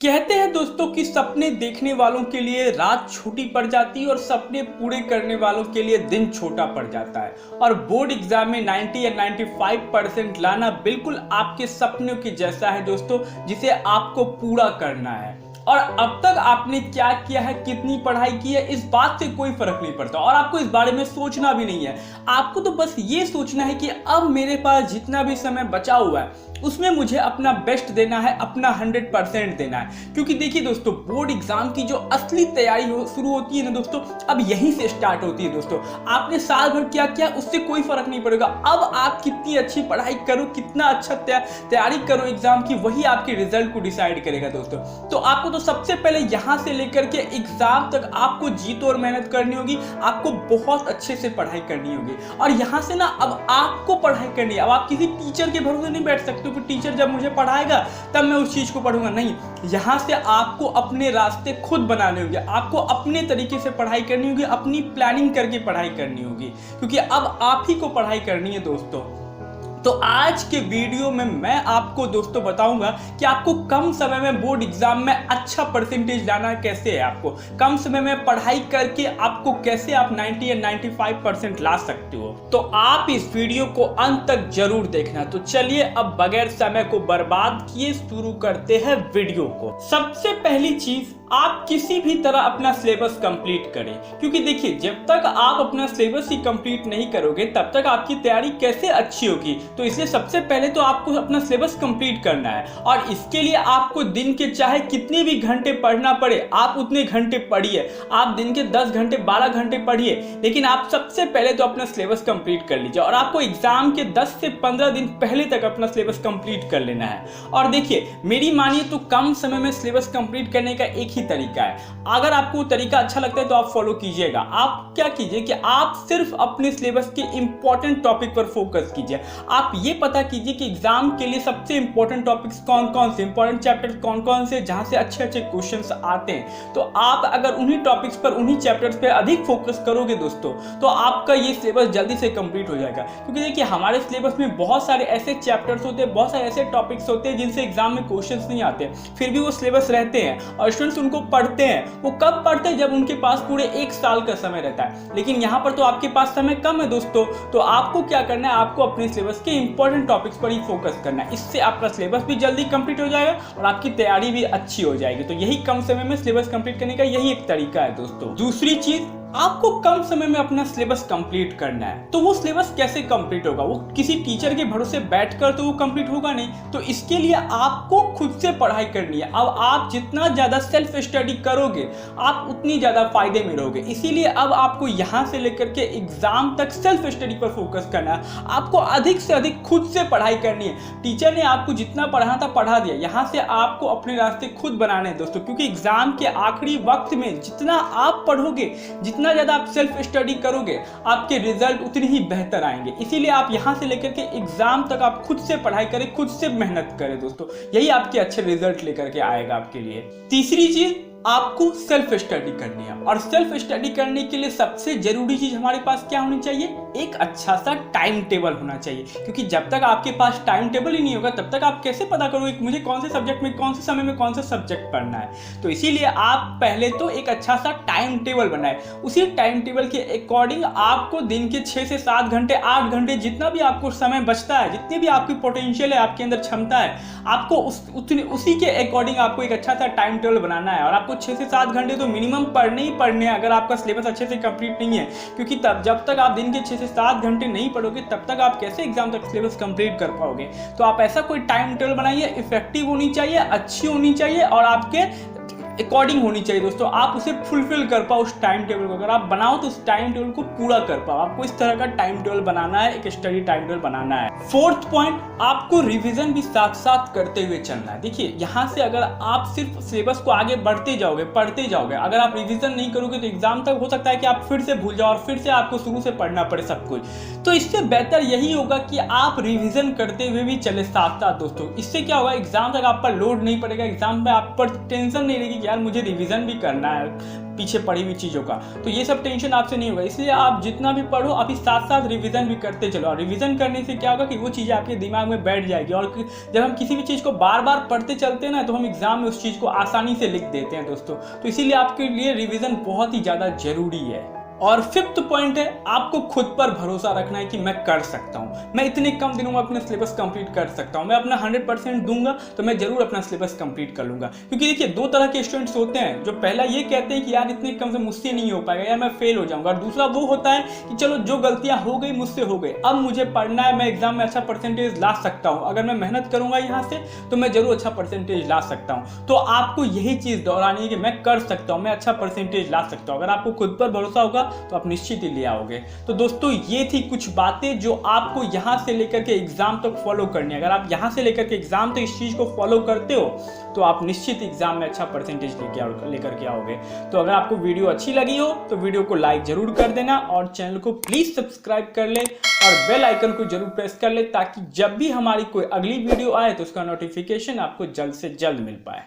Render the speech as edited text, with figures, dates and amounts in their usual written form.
कहते हैं दोस्तों कि सपने देखने वालों के लिए रात छोटी पड़ जाती है और सपने पूरे करने वालों के लिए दिन छोटा पड़ जाता है। और बोर्ड एग्जाम में 90 या 95% लाना बिल्कुल आपके सपनों के जैसा है दोस्तों, जिसे आपको पूरा करना है। और अब तक आपने क्या किया है, कितनी पढ़ाई की है, इस बात से कोई फर्क नहीं पड़ता और आपको इस बारे में सोचना भी नहीं है। आपको तो बस ये सोचना है कि अब मेरे पास जितना भी समय बचा हुआ है उसमें मुझे अपना बेस्ट देना है, अपना 100% देना है। क्योंकि देखिए दोस्तों, बोर्ड एग्जाम की जो असली तैयारी शुरू होती है ना दोस्तों, अब यहीं से स्टार्ट होती है दोस्तों। आपने साल भर क्या किया उससे कोई फर्क नहीं पड़ेगा। अब आप कितनी अच्छी पढ़ाई करो, कितना अच्छा तैयारी करो एग्जाम की, वही आपके रिजल्ट को डिसाइड करेगा दोस्तों। तो आपको तो सबसे पहले यहाँ से लेकर के एग्जाम तक आपको जी तोड़ मेहनत करनी होगी, आपको बहुत अच्छे से पढ़ाई करनी होगी। और यहाँ से ना अब आपको पढ़ाई करनी है। अब आप किसी टीचर के भरोसे नहीं बैठ सकते कि टीचर जब मुझे पढ़ाएगा तब मैं उस चीज को पढ़ूंगा, नहीं। यहाँ से आपको अपने रास्ते खुद बनाने होंगे, आपको अपने तरीके से पढ़ाई करनी होगी, अपनी प्लानिंग करके पढ़ाई करनी होगी, क्योंकि अब आप ही को पढ़ाई करनी है दोस्तों। तो आज के वीडियो में मैं आपको दोस्तों बताऊंगा कि आपको कम समय में बोर्ड एग्जाम में अच्छा परसेंटेज लाना कैसे है, आपको कम समय में पढ़ाई करके आपको कैसे आप 90 या 95% ला सकते हो। तो आप इस वीडियो को अंत तक जरूर देखना। तो चलिए अब बगैर समय को बर्बाद किए शुरू करते हैं वीडियो को। सबसे पहली चीज, आप किसी भी तरह अपना सिलेबस कंप्लीट करें, क्योंकि देखिए जब तक आप अपना सिलेबस ही कंप्लीट नहीं करोगे तब तक आपकी तैयारी कैसे अच्छी होगी। तो इसलिए सबसे पहले तो आपको अपना सिलेबस कंप्लीट करना है और इसके लिए आपको दिन के चाहे कितने भी घंटे पढ़ना पड़े आप उतने घंटे पढ़िए। आप दिन के 10 घंटे 12 घंटे पढ़िए, लेकिन आप सबसे पहले तो अपना सिलेबस कंप्लीट कर लीजिए। और आपको एग्जाम के 10 से 15 दिन पहले तक अपना सिलेबस कंप्लीट कर लेना है। और देखिए मेरी मानिए तो कम समय में सिलेबस कंप्लीट करने का एक ही तरीका है। अगर आपको वो तरीका अच्छा लगता है तो आप फॉलो कीजिएगा। आप क्या कीजिए कि आप सिर्फ अपने सिलेबस के इंपॉर्टेंट टॉपिक पर फोकस कीजिए। आप ये पता कीजिए कि एग्जाम के लिए सबसे इंपॉर्टेंट टॉपिक्स कौन कौन से, इंपॉर्टेंट चैप्टर्स कौन कौन से, जहां से अच्छे अच्छे क्वेश्चंस आते हैं। तो आप अगर उन्हीं टॉपिक्स पर, उन्हीं चैप्टर्स पर अधिक फोकस करोगे दोस्तों, तो आपका ये सिलेबस जल्दी से कंप्लीट हो जाएगा। क्योंकि देखिए हमारे सिलेबस में बहुत सारे ऐसे चैप्टर्स होते हैं, बहुत सारे ऐसे टॉपिक्स होते हैं जिनसे एग्जाम में क्वेश्चंस नहीं आते, फिर भी वो सिलेबस रहते हैं और स्टूडेंट्स उनको पढ़ते हैं। वो कब पढ़ते हैं? जब उनके पास पूरे 1 साल का समय रहता है। लेकिन यहाँ पर तो आपके पास समय कम है दोस्तों। तो आपको क्या करना है, आपको अपने सिलेबस के इंपॉर्टेंट टॉपिक्स पर ही फोकस करना है। इससे आपका सिलेबस भी जल्दी कंप्लीट हो जाएगा और आपकी तैयारी भी अच्छी हो जाएगी। तो यही कम समय में सिलेबस कंप्लीट करने का यही एक तरीका है दोस्तों। दूसरी चीज, आपको कम समय में अपना सिलेबस कंप्लीट करना है। तो वो सिलेबस कैसे कंप्लीट होगा? वो किसी टीचर के भरोसे बैठकर तो वो कंप्लीट होगा नहीं। तो इसके लिए आपको खुद से पढ़ाई करनी है। अब आप जितना ज्यादा सेल्फ स्टडी करोगे आप उतनी ज्यादा फायदे में रहोगे। इसीलिए अब आपको यहां से लेकर के एग्जाम तक सेल्फ स्टडी पर फोकस करना है। आपको अधिक से अधिक खुद से पढ़ाई करनी है। टीचर ने आपको जितना पढ़ाना था पढ़ा दिया, यहां से आपको अपने रास्ते खुद बनाने हैं दोस्तों। क्योंकि एग्जाम के आखिरी वक्त में जितना आप पढ़ोगे, जितना ज्यादा आप सेल्फ स्टडी करोगे, आपके रिजल्ट उतने ही बेहतर आएंगे। इसीलिए आप यहां से लेकर के एग्जाम तक आप खुद से पढ़ाई करें, खुद से मेहनत करें दोस्तों। यही आपके अच्छे रिजल्ट लेकर के आएगा आपके लिए। तीसरी चीज, आपको सेल्फ स्टडी करनी है। और सेल्फ स्टडी करने के लिए सबसे जरूरी चीज हमारे पास क्या होनी चाहिए? एक अच्छा सा टाइम टेबल होना चाहिए। क्योंकि जब तक आपके पास टाइम टेबल ही नहीं होगा तब तक आप कैसे पता करोगे मुझे कौन से सब्जेक्ट में, कौन से समय में कौन सा सब्जेक्ट पढ़ना है। तो इसीलिए आप पहले तो एक अच्छा सा टाइम टेबल बनाए। उसी टाइम टेबल के अकॉर्डिंग आपको दिन के 6 से 7 घंटे, 8 घंटे, जितना भी आपको समय बचता है, जितनी भी आपकी पोटेंशियल है, आपके अंदर क्षमता है, आपको उसी के अकॉर्डिंग आपको एक अच्छा सा टाइम टेबल बनाना है। और आपको 6 से 7 घंटे तो मिनिमम पढ़ने ही पढ़ने हैं, अगर आपका सिलेबस अच्छे से कंप्लीट नहीं है। क्योंकि तब जब तक आप दिन के 6 से 7 घंटे नहीं पढ़ोगे तब तक आप कैसे एग्जाम तक सिलेबस कंप्लीट कर पाओगे। तो आप ऐसा कोई टाइम टेबल बनाइए, इफेक्टिव होनी चाहिए, अच्छी होनी चाहिए और आपके अकॉर्डिंग होनी चाहिए दोस्तों। आप उसे फुलफिल कर पाओ उस टाइम टेबल को। अगर आप बनाओ तो उस टाइम टेबल को पूरा कर पाओ। आपको इस तरह का टाइम टेबल बनाना है, एक स्टडी टाइम टेबल बनाना है। फोर्थ पॉइंट, आपको रिवीजन भी साथ साथ करते हुए चलना है। देखिए यहाँ से अगर आप सिर्फ सिलेबस को आगे बढ़ते जाओगे, पढ़ते जाओगे, अगर आप रिवीजन नहीं करोगे तो एग्जाम तक हो सकता है कि आप फिर से भूल जाओ और फिर से आपको शुरू से पढ़ना पड़े सब कुछ। तो इससे बेहतर यही होगा कि आप रिवीजन करते हुए भी चले साथ साथ दोस्तों। इससे क्या होगा, एग्जाम तक आप पर लोड नहीं पड़ेगा, एग्जाम में आप पर टेंशन नहीं रहेगी कि यार मुझे रिवीजन भी करना है पीछे पड़ी हुई चीज़ों का, तो ये सब टेंशन आपसे नहीं होगा। इसलिए आप जितना भी पढ़ो अभी साथ साथ रिवीजन भी करते चलो। और रिवीजन करने से क्या होगा कि वो चीज़ें आपके दिमाग में बैठ जाएगी, और जब हम किसी भी चीज़ को बार बार पढ़ते चलते हैं ना, तो हम एग्जाम में उस चीज़ को आसानी से लिख देते हैं दोस्तों। तो इसीलिए आपके लिए रिवीजन बहुत ही ज़्यादा जरूरी है। और फिफ्थ पॉइंट है, आपको खुद पर भरोसा रखना है कि मैं कर सकता हूं, मैं इतने कम दिनों में अपना सिलेबस कंप्लीट कर सकता हूं, मैं अपना 100% दूंगा तो मैं जरूर अपना सिलेबस कंप्लीट कर लूंगा। क्योंकि देखिए दो तरह के स्टूडेंट्स होते हैं, जो पहला ये कहते हैं कि यार इतने कम से मुझसे नहीं हो पाएगा, यार मैं फेल हो जाऊंगा। और दूसरा वो होता है कि चलो जो गलतियां हो गई मुझसे हो गई, अब मुझे पढ़ना है, मैं एग्जाम में अच्छा परसेंटेज ला सकता हूँ, अगर मैं मेहनत करूंगा यहाँ से तो मैं जरूर अच्छा परसेंटेज ला सकता हूँ। तो आपको यही चीज दोहरानी है कि मैं कर सकता हूँ, मैं अच्छा परसेंटेज ला सकता हूँ। अगर आपको खुद पर भरोसा होगा तो आप निश्चित ले आओगे। तो दोस्तों ये थी कुछ बातें जो आपको यहां से लेकर के एग्जाम तक फॉलो करनी है। अगर आप यहां से लेकर के एग्जाम तक इस चीज को फॉलो करते हो तो आप निश्चित एग्जाम में अच्छा परसेंटेज लेकर के आओगे। तो अगर आपको वीडियो अच्छी लगी हो तो वीडियो को लाइक जरूर कर देना, और चैनल को प्लीज सब्सक्राइब कर ले, और बेल आइकन को जरूर प्रेस कर ले, ताकि जब भी हमारी कोई अगली वीडियो आए तो उसका नोटिफिकेशन आपको जल्द से जल्द मिल पाए।